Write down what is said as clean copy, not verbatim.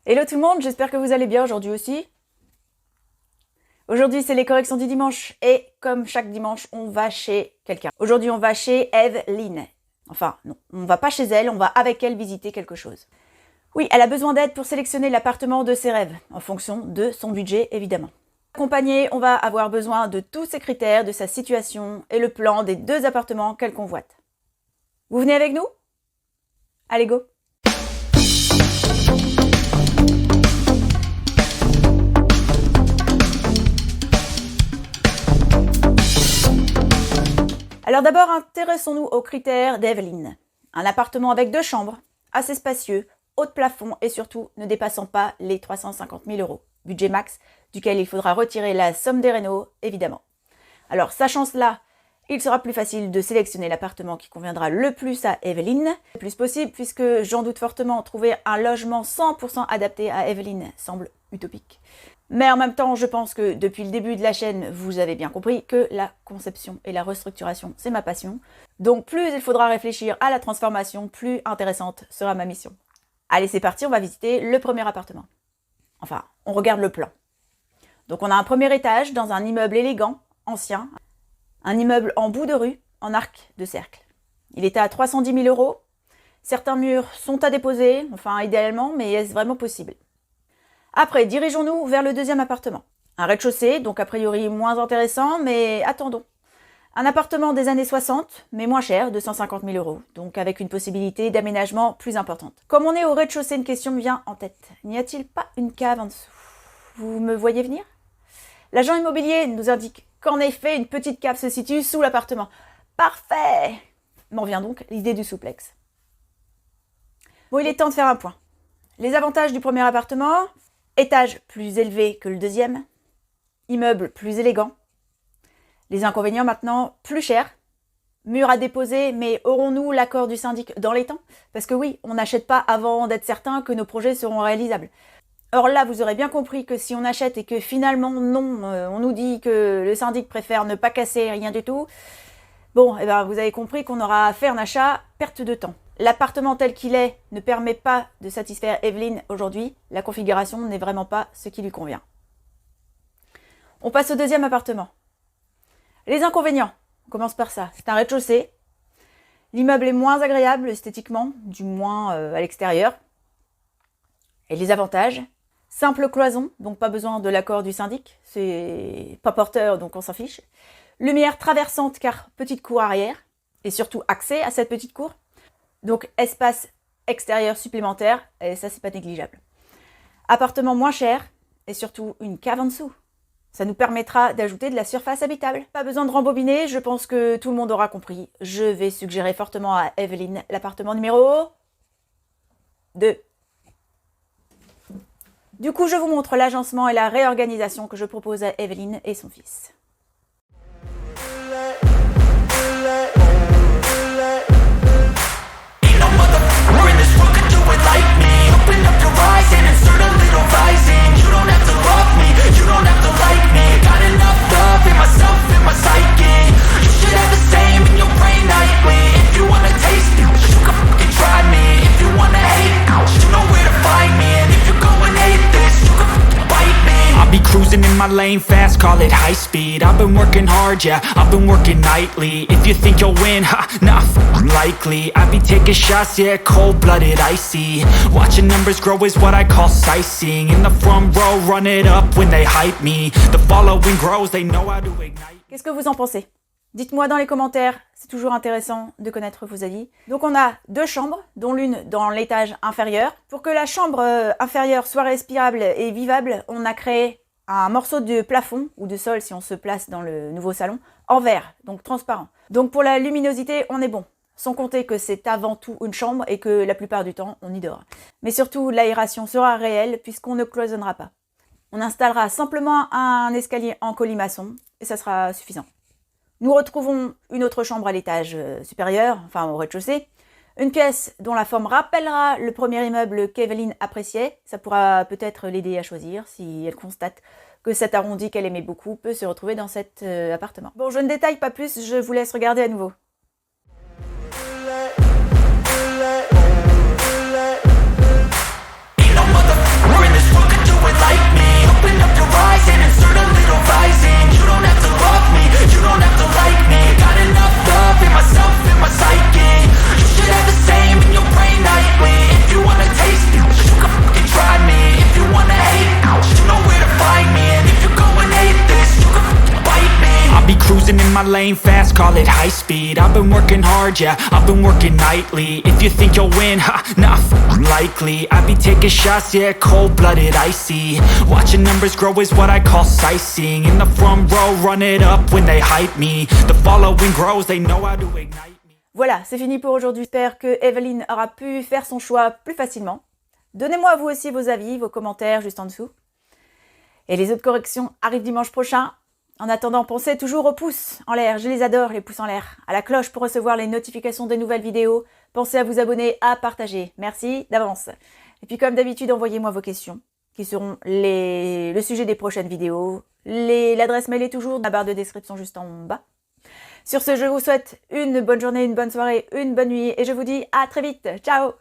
Hello tout le monde, j'espère que vous allez bien aujourd'hui aussi. Aujourd'hui c'est les corrections du dimanche et comme chaque dimanche on va chez quelqu'un. Aujourd'hui on va chez Evelyn. Enfin non, on va pas chez elle, on va avec elle visiter quelque chose. Oui, elle a besoin d'aide pour sélectionner l'appartement de ses rêves, en fonction de son budget évidemment. Accompagnée, on va avoir besoin de tous ses critères, de sa situation et le plan des 2 appartements qu'elle convoite. Vous venez avec nous? Allez go! Alors d'abord, intéressons-nous aux critères d'Evelyn. Un appartement avec 2 chambres, assez spacieux, haut de plafond et surtout ne dépassant pas les 350 000 €. Budget max, duquel il faudra retirer la somme des rénaux, évidemment. Alors sachant cela, il sera plus facile de sélectionner l'appartement qui conviendra le plus à Evelyn. Le plus possible puisque j'en doute fortement, trouver un logement 100% adapté à Evelyn semble utopique. Mais en même temps, je pense que depuis le début de la chaîne, vous avez bien compris que la conception et la restructuration, c'est ma passion. Donc plus il faudra réfléchir à la transformation, plus intéressante sera ma mission. Allez, c'est parti, on va visiter le premier appartement. Enfin, on regarde le plan. Donc on a un premier étage dans un immeuble élégant, ancien. Un immeuble en bout de rue, en arc de cercle. Il est à 310 000 €. Certains murs sont à déposer, enfin idéalement, mais est-ce vraiment possible? Après, dirigeons-nous vers le deuxième appartement. Un rez-de-chaussée, donc a priori moins intéressant, mais attendons. Un appartement des années 60, mais moins cher, 250 000 €, donc avec une possibilité d'aménagement plus importante. Comme on est au rez-de-chaussée, une question me vient en tête. N'y a-t-il pas une cave en dessous? Vous me voyez venir? L'agent immobilier nous indique qu'en effet, une petite cave se situe sous l'appartement. Parfait! M'en vient donc l'idée du souplex. Bon, il est temps de faire un point. Les avantages du premier appartement: étage plus élevé que le deuxième, immeuble plus élégant. Les inconvénients maintenant, plus cher, mur à déposer, mais aurons-nous l'accord du syndic dans les temps? Parce que oui, on n'achète pas avant d'être certain que nos projets seront réalisables. Or là, vous aurez bien compris que si on achète et que finalement, non, on nous dit que le syndic préfère ne pas casser rien du tout, bon, vous avez compris qu'on aura fait un achat perte de temps. L'appartement tel qu'il est ne permet pas de satisfaire Evelyn aujourd'hui. La configuration n'est vraiment pas ce qui lui convient. On passe au deuxième appartement. Les inconvénients, on commence par ça. C'est un rez-de-chaussée. L'immeuble est moins agréable esthétiquement, du moins à l'extérieur. Et les avantages: simple cloison, donc pas besoin de l'accord du syndic. C'est pas porteur, donc on s'en fiche. Lumière traversante car petite cour arrière. Et surtout accès à cette petite cour. Donc espace extérieur supplémentaire, et ça c'est pas négligeable. Appartement moins cher, et surtout une cave en dessous. Ça nous permettra d'ajouter de la surface habitable. Pas besoin de rembobiner, je pense que tout le monde aura compris. Je vais suggérer fortement à Evelyn l'appartement numéro 2. Du coup, je vous montre l'agencement et la réorganisation que je propose à Evelyn et son fils. Cruising in my lane fast, call it high speed. I've been working hard, yeah, I've been working nightly. If you think you'll win, ha, nah, likely. I be taking shots, yeah, cold-blooded, icy. Watching numbers grow is what I call sightseeing. In the front row, run it up when they hype me. The following grows, they know how to ignite. Qu'est-ce que vous en pensez? Dites-moi dans les commentaires, c'est toujours intéressant de connaître vos avis. Donc on a 2 chambres, dont l'une dans l'étage inférieur. Pour que la chambre inférieure soit respirable et vivable, on a créé un morceau de plafond, ou de sol si on se place dans le nouveau salon, en verre, donc transparent. Donc pour la luminosité, on est bon. Sans compter que c'est avant tout une chambre et que la plupart du temps, on y dort. Mais surtout, l'aération sera réelle puisqu'on ne cloisonnera pas. On installera simplement un escalier en colimaçon et ça sera suffisant. Nous retrouvons une autre chambre à l'étage supérieur, enfin au rez-de-chaussée. Une pièce dont la forme rappellera le premier immeuble qu'Evelyn appréciait. Ça pourra peut-être l'aider à choisir si elle constate que cet arrondi qu'elle aimait beaucoup peut se retrouver dans cet appartement. Bon, je ne détaille pas plus, je vous laisse regarder à nouveau. lane fast, call it high speed. I've been working hard, yeah, I've been working nightly. If you think you'll win, ha, not likely. I be taking shots, yeah, cold-blooded, icy. Watching numbers grow is what I call sightseeing. In the front row, run it up when they hype me. The following grows, they know how to ignite me. Voilà, c'est fini pour aujourd'hui. J'espère que Evelyne aura pu faire son choix plus facilement. Donnez-moi vous aussi vos avis, vos commentaires juste en dessous. Et les autres corrections arrivent dimanche prochain. En attendant, pensez toujours aux pouces en l'air. Je les adore, les pouces en l'air. À la cloche pour recevoir les notifications des nouvelles vidéos. Pensez à vous abonner, à partager. Merci d'avance. Et puis comme d'habitude, envoyez-moi vos questions qui seront le sujet des prochaines vidéos. L'adresse mail est toujours dans la barre de description juste en bas. Sur ce, je vous souhaite une bonne journée, une bonne soirée, une bonne nuit et je vous dis à très vite. Ciao!